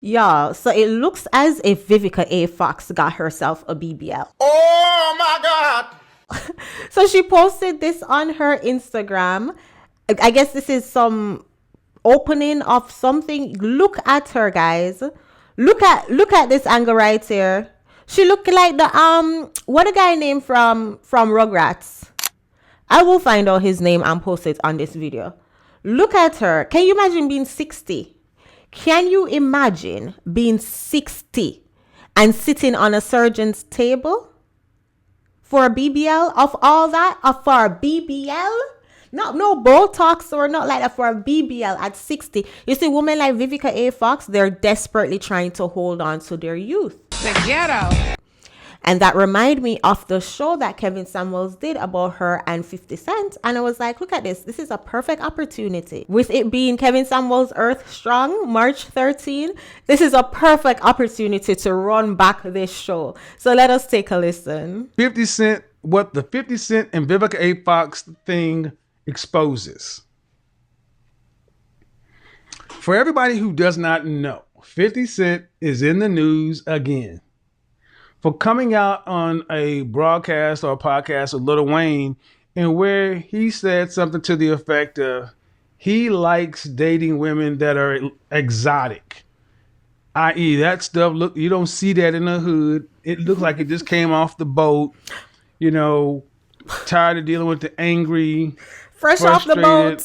Yeah, so it looks as if Vivica A. Fox got herself a BBL. Oh my God! So she posted this on her Instagram. I guess this is some opening of something. Look at her, guys. Look at this angle right here. She look like the what a guy named from Rugrats. I will find out his name and post it on this video. Look at her. Can you imagine being 60? Can you imagine being 60 and sitting on a surgeon's table for a BBL of all that? For a BBL? No Botox or not like that, for a BBL at 60. You see, women like Vivica A. Fox, they're desperately trying to hold on to their youth. The ghetto. And that reminded me of the show that Kevin Samuels did about her and 50 Cent. And I was like, look at this. This is a perfect opportunity. With it being Kevin Samuels' Earth Strong, March 13, this is a perfect opportunity to run back this show. So let us take a listen. 50 Cent, what the 50 Cent and Vivica A. Fox thing exposes. For everybody who does not know, 50 Cent is in the news again for coming out on a broadcast or a podcast with Lil Wayne, and where he said something to the effect of he likes dating women that are exotic, i.e. that stuff, look, you don't see that in the hood. It looks like it just came off the boat, you know, tired of dealing with the angry, fresh off the boat.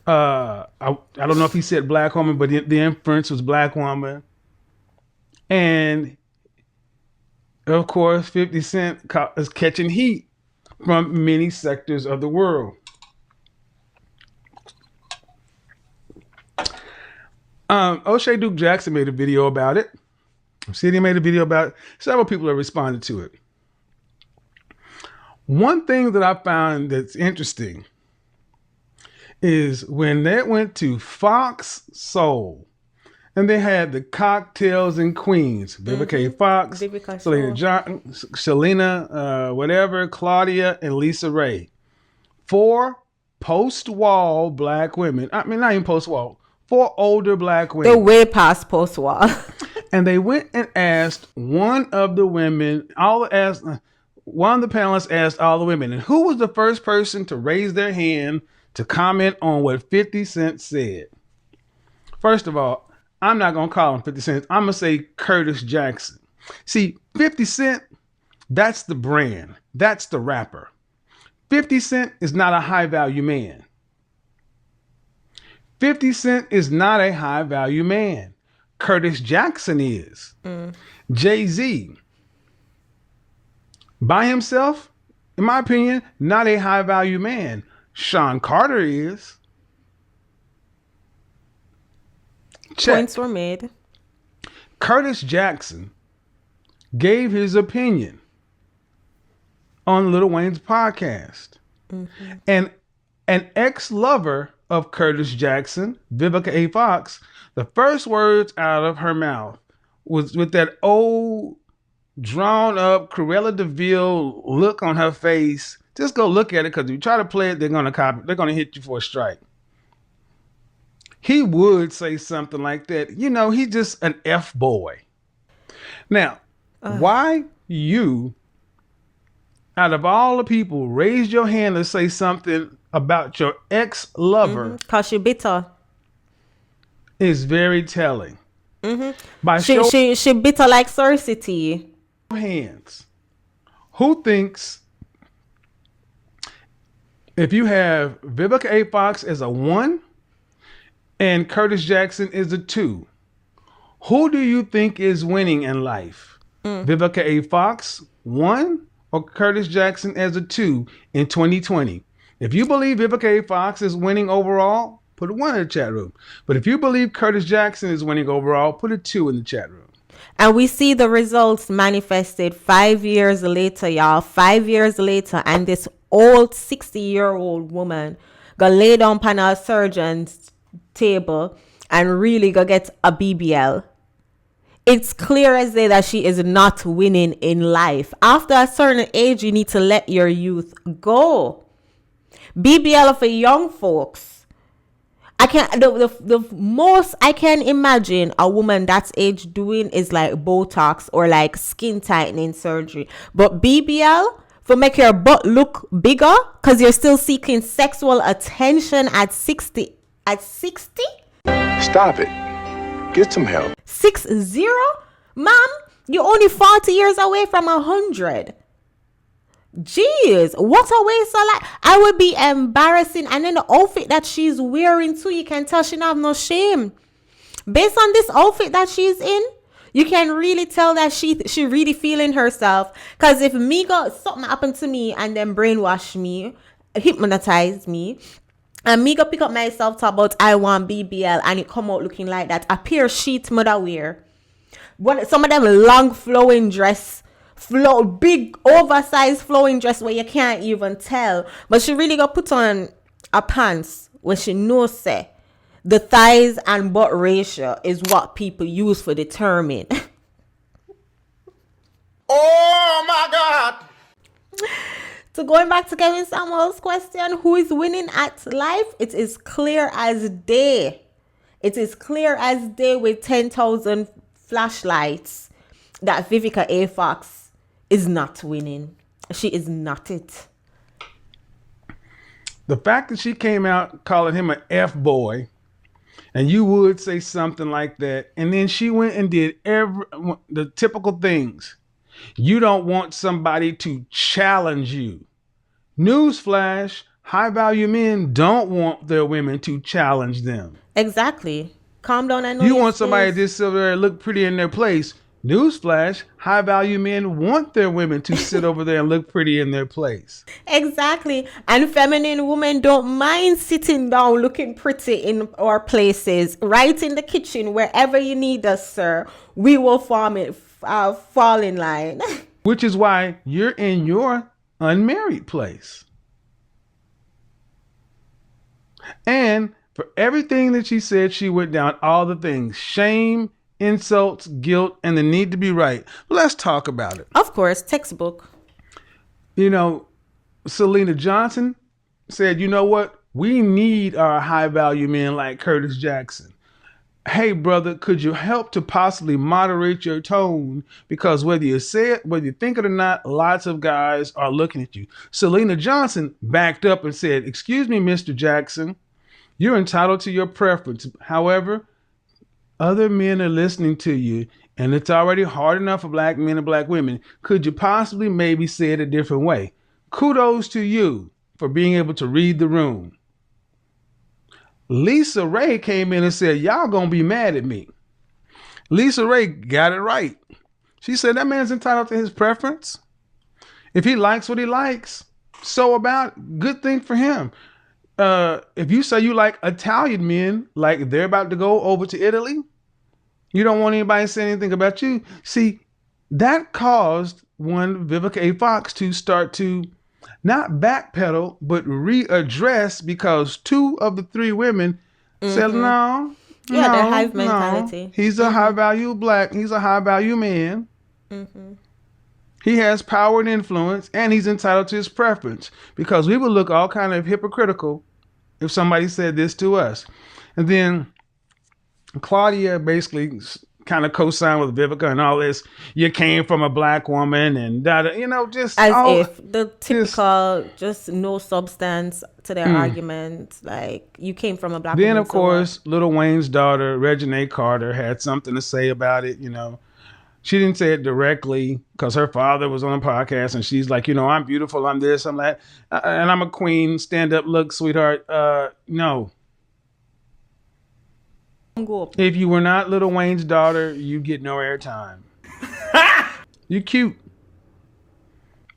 I don't know if he said black woman, but the inference was black woman. And of course, 50 Cent is catching heat from many sectors of the world. O'Shea Duke Jackson made a video about it. CD made a video about it. Several people have responded to it. One thing that I found that's interesting is when they went to Fox Soul, and they had the Cocktails and Queens, Vivica Fox, Selena, whatever, Claudia, and Lisa Ray. 4 post-wall black women. I mean, not even post-wall. 4 older black women. They're way past post-wall. And they went and asked one of the women, one of the panelists asked all the women, and who was the first person to raise their hand to comment on what 50 Cent said? First of all, I'm not going to call him 50 Cent. I'm going to say Curtis Jackson. See, 50 Cent, that's the brand. That's the rapper. 50 Cent is not a high-value man. 50 Cent is not a high-value man. Curtis Jackson is. Jay-Z, by himself, in my opinion, not a high-value man. Sean Carter is. Check. Points were made. Curtis Jackson gave his opinion on Lil Wayne's podcast. And an ex-lover of Curtis Jackson, Vivica A. Fox, the first words out of her mouth was with that old, drawn-up Cruella de Vil look on her face. Just go look at it, because if you try to play it, they're going to copy. They're going to hit you for a strike. He would say something like that. You know, he's just an F-boy. Now, why you, out of all the people, raised your hand to say something about your ex-lover? Because she bitter. Is very telling. By She bitter like Cersei. Hands. Who thinks if you have Vivica A. Fox as a 1 and Curtis Jackson is a 2, who do you think is winning in life? Vivica A. Fox, 1, or Curtis Jackson as a 2 in 2020? If you believe Vivica A. Fox is winning overall, put a 1 in the chat room. But if you believe Curtis Jackson is winning overall, put a 2 in the chat room. And we see the results manifested 5 years later, y'all. 5 years later, and this old 60-year-old woman go lay down on a surgeon's table and really go get a BBL. It's clear as day that she is not winning in life. After a certain age, you need to let your youth go. BBL for young folks. I can't. The most I can imagine a woman that's age doing is like Botox or like skin tightening surgery. But BBL for make your butt look bigger because you're still seeking sexual attention at 60. At 60? Stop it. Get some help. 60? Mom, you're only 40 years away from 100. Jeez, what a waste of life. I would be embarrassing. And then the outfit that she's wearing too, you can tell she don't have no shame. Based on this outfit that she's in, you can really tell that she really feeling herself. Because if me got something happen to me and then brainwash me, hypnotize me, and me go pick up myself talk about I want BBL and it come out looking like that, a pair sheet mother wear. Some of them long flowing dress, big oversized flowing dress where you can't even tell. But she really got put on a pants where she knows say the thighs and butt ratio is what people use for determine. Oh my God. So going back to Kevin Samuel's question, who is winning at life? It is clear as day. It is clear as day with 10,000 flashlights that Vivica Fox is not winning. She is not it. The fact that she came out calling him an F-boy, and you would say something like that, and then she went and did the typical things. You don't want somebody to challenge you. Newsflash, high-value men don't want their women to challenge them. Exactly. Calm down. I know you want somebody to sit over there and look pretty in their place. Newsflash, high-value men want their women to sit over there and look pretty in their place. Exactly. And feminine women don't mind sitting down looking pretty in our places. Right in the kitchen, wherever you need us, sir. We will fall in line. Which is why you're in your unmarried place. And for everything that she said, she went down all the things. Shame, insults, guilt, and the need to be right. Let's talk about it. Of course, textbook. You know, Selena Johnson said, you know what? We need our high-value men like Curtis Jackson. Hey, brother, could you help to possibly moderate your tone? Because whether you say it, whether you think it or not, lots of guys are looking at you. Selena Johnson backed up and said, excuse me, Mr. Jackson, you're entitled to your preference. However, other men are listening to you, and it's already hard enough for black men and black women. Could you possibly maybe say it a different way? Kudos to you for being able to read the room. Lisa Ray came in and said, y'all gonna be mad at me. Lisa Ray got it right. She said that man's entitled to his preference. If he likes what he likes, so about it. Good thing for him. If you say you like Italian men, like they're about to go over to Italy, you don't want anybody to say anything about you. See, that caused one Vivica Fox to start to not backpedal, but readdress, because two of the three women said, no. Yeah, their hive mentality. He's a high value he's a high value man. He has power and influence, and he's entitled to his preference, because we would look all kind of hypocritical if somebody said this to us. And then Claudia basically kind of co-signed with Vivica and all this. You came from a black woman and just as if the typical just no substance to their argument. Like, you came from a black woman. Then of course, Lil Wayne's daughter, Reginae Carter, had something to say about it. She didn't say it directly because her father was on a podcast, and she's like, I'm beautiful, I'm this, I'm that, and I'm a queen. Stand up, look, sweetheart. No. If you were not Lil Wayne's daughter, you get no airtime. You're cute,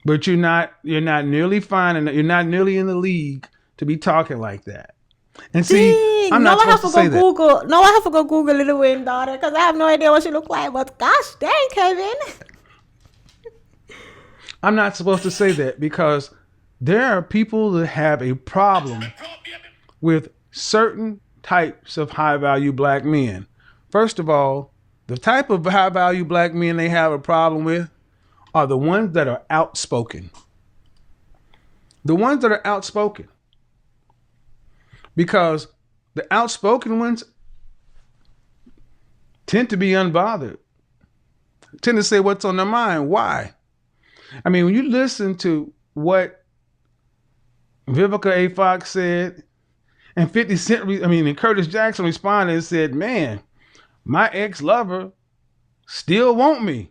but you're not nearly fine, and you're not nearly in the league to be talking like that. And see, I'm not supposed to say that. I have to go Google Lil Wayne's daughter because I have no idea what she look like. But gosh dang, Kevin. I'm not supposed to say that because there are people that have a problem with certain types of high-value black men. First of all, the type of high-value black men they have a problem with are the ones that are outspoken. The ones that are outspoken. Because the outspoken ones tend to be unbothered, tend to say what's on their mind. Why? I mean, when you listen to what Vivica A. Fox said, and 50 Cent, and Curtis Jackson responded and said, man, my ex-lover still want me.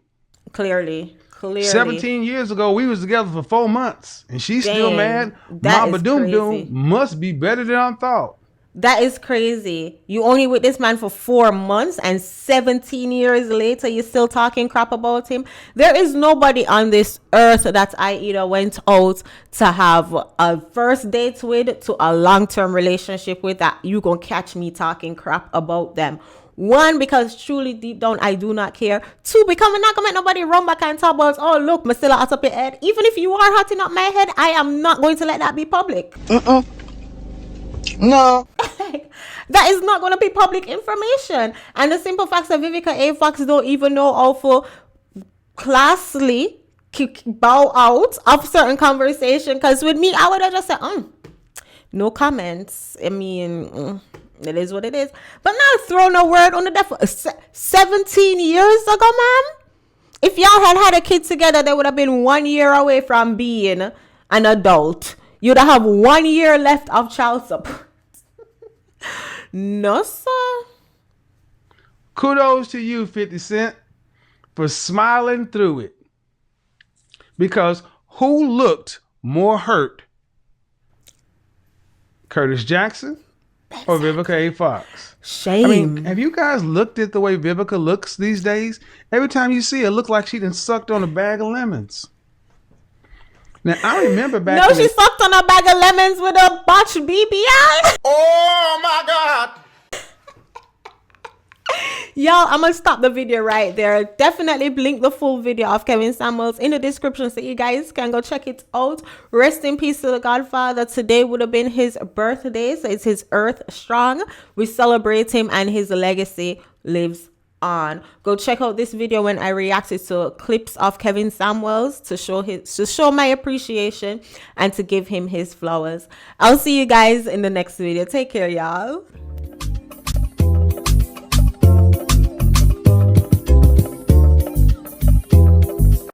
Clearly. 17 years ago, we was together for 4 months, and she's still mad. Mama Doom Doom must be better than I thought. That is crazy. You only with this man for 4 months, and 17 years later, you're still talking crap about him. There is nobody on this earth that I either went out to have a first date with, to a long-term relationship with, that you gonna catch me talking crap about them. One, because truly deep down, I do not care. Two, because I'm not going to make nobody run back and talk about, oh, look, I'm still hot up your head. Even if you are hotting up my head, I am not going to let that be public. No. That is not going to be public information. And the simple fact that Vivica A. Fox don't even know how to classily bow out of certain conversation. Because with me, I would have just said, no comments. I mean... it is what it is. But not throwing a word on the death. 17 years ago, ma'am. If y'all had a kid together, they would have been 1 year away from being an adult. You'd have 1 year left of child support. No, sir. Kudos to you, 50 Cent, for smiling through it. Because who looked more hurt? Curtis Jackson or Vivica A. Fox? Shame. I mean, have you guys looked at the way Vivica looks these days? Every time you see her, it looks like she done sucked on a bag of lemons. Now, I remember back she sucked on a bag of lemons with a BOTCHED BBL. Oh my God. Y'all, I'm going to stop the video right there. Definitely link the full video of Kevin Samuels in the description so you guys can go check it out. Rest in peace to the Godfather. Today would have been his birthday, so it's his Earth Strong. We celebrate him and his legacy lives on. Go check out this video when I reacted to clips of Kevin Samuels to show my appreciation and to give him his flowers. I'll see you guys in the next video. Take care, y'all.